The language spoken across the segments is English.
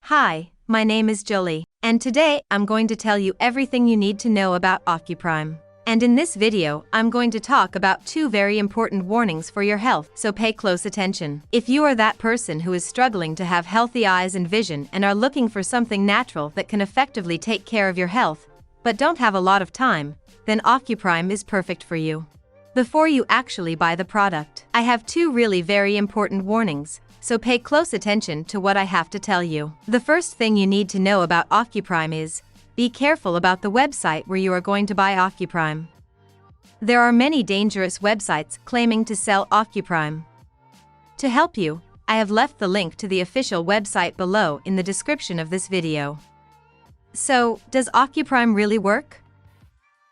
Hi, my name is Jolie, and today I'm going to tell you everything you need to know about OcuPrime. And in this video, I'm going to talk about two very important warnings for your health, so pay close attention. If you are that person who is struggling to have healthy eyes and vision and are looking for something natural that can effectively take care of your health, but don't have a lot of time, then OcuPrime is perfect for you. Before you actually buy the product, I have two really very important warnings, so pay close attention to what I have to tell you. The first thing you need to know about OcuPrime is, be careful about the website where you are going to buy OcuPrime. There are many dangerous websites claiming to sell OcuPrime. To help you, I have left the link to the official website below in the description of this video. So, does OcuPrime really work?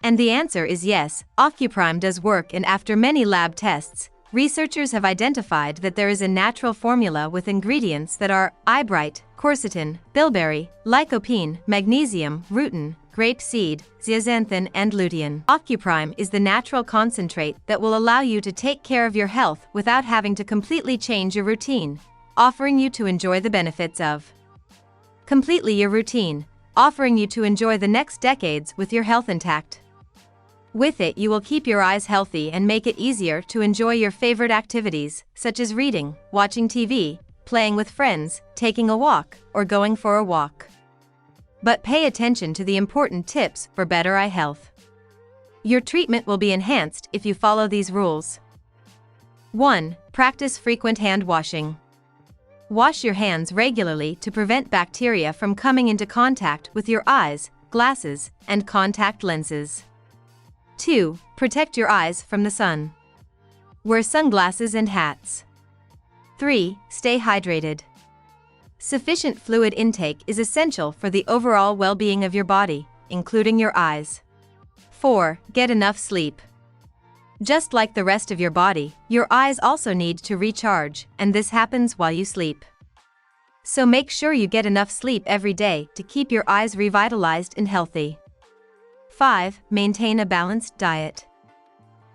And the answer is yes, OcuPrime does work, and after many lab tests, researchers have identified that there is a natural formula with ingredients that are eyebright, quercetin, bilberry, lycopene, magnesium, rutin, grapeseed, zeaxanthin and lutein. OcuPrime is the natural concentrate that will allow you to take care of your health without having to completely change your routine, offering you to enjoy the benefits of completely your routine, offering you to enjoy the next decades with your health intact. With it, you will keep your eyes healthy and make it easier to enjoy your favorite activities, such as reading, watching TV, playing with friends, taking a walk, or going for a walk. But pay attention to the important tips for better eye health. Your treatment will be enhanced if you follow these rules. 1. Practice frequent hand washing. Wash your hands regularly to prevent bacteria from coming into contact with your eyes, glasses, and contact lenses. 2. Protect your eyes from the sun. Wear sunglasses and hats. 3. Stay hydrated. Sufficient fluid intake is essential for the overall well-being of your body, including your eyes. 4. Get enough sleep. Just like the rest of your body, your eyes also need to recharge, and this happens while you sleep. So make sure you get enough sleep every day to keep your eyes revitalized and healthy. 5. Maintain a balanced diet.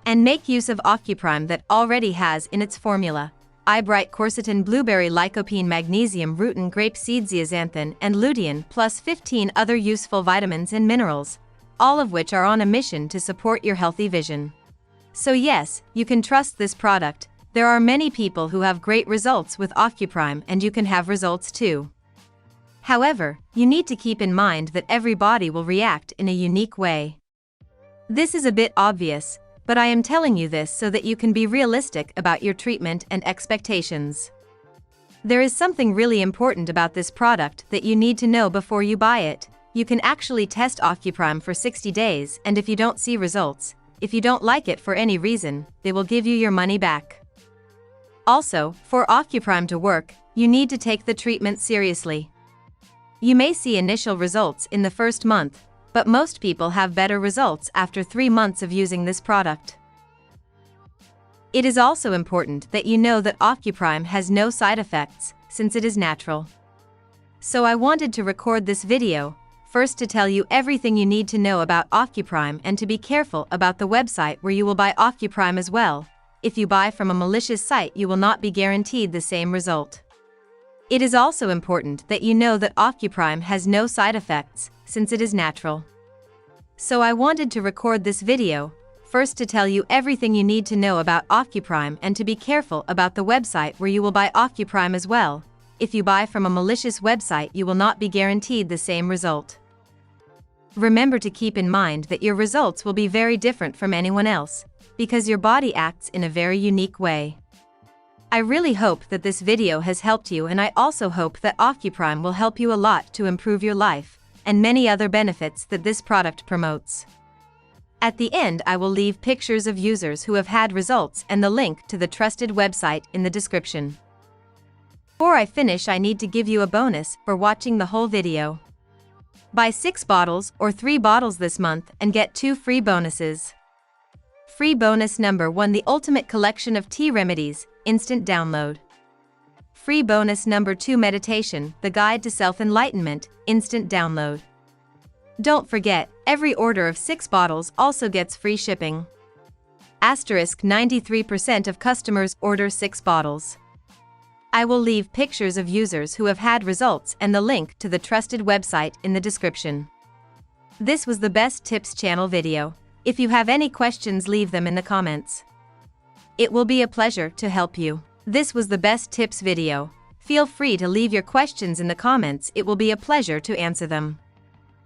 And make use of OcuPrime that already has in its formula eyebright, quercetin, blueberry, lycopene, magnesium, rutin, grapeseed, zeaxanthin, and lutein, plus 15 other useful vitamins and minerals, all of which are on a mission to support your healthy vision. So yes, you can trust this product. There are many people who have great results with OcuPrime, and you can have results too. However, you need to keep in mind that every body will react in a unique way. This is a bit obvious, but I am telling you this so that you can be realistic about your treatment and expectations. There is something really important about this product that you need to know before you buy it. You can actually test OcuPrime for 60 days, and if you don't see results, if you don't like it for any reason, they will give you your money back. Also, for OcuPrime to work, you need to take the treatment seriously. You may see initial results in the first month, but most people have better results after 3 months of using this product. It is also important that you know that OcuPrime has no side effects, since it is natural. So I wanted to record this video, first to tell you everything you need to know about OcuPrime and to be careful about the website where you will buy OcuPrime as well. If you buy from a malicious site, you will not be guaranteed the same result. It is also important that you know that OcuPrime has no side effects, since it is natural. So I wanted to record this video, first to tell you everything you need to know about OcuPrime and to be careful about the website where you will buy OcuPrime as well. If you buy from a malicious website, you will not be guaranteed the same result. Remember to keep in mind that your results will be very different from anyone else, because your body acts in a very unique way. I really hope that this video has helped you, and I also hope that OcuPrime will help you a lot to improve your life, and many other benefits that this product promotes. At the end, I will leave pictures of users who have had results and the link to the trusted website in the description. Before I finish, I need to give you a bonus for watching the whole video. Buy 6 bottles or 3 bottles this month and get 2 free bonuses. Free bonus number 1: the Ultimate Collection of Tea Remedies, instant download. Free bonus number 2: Meditation, the Guide to Self-Enlightenment, instant download. Don't forget, every order of 6 bottles also gets free shipping. * 93% of customers order 6 bottles. I will leave pictures of users who have had results and the link to the trusted website in the description. This was the Best Tips channel video. If you have any questions, leave them in the comments. It will be a pleasure to help you. This was the Best Tips video. Feel free to leave your questions in the comments, it will be a pleasure to answer them.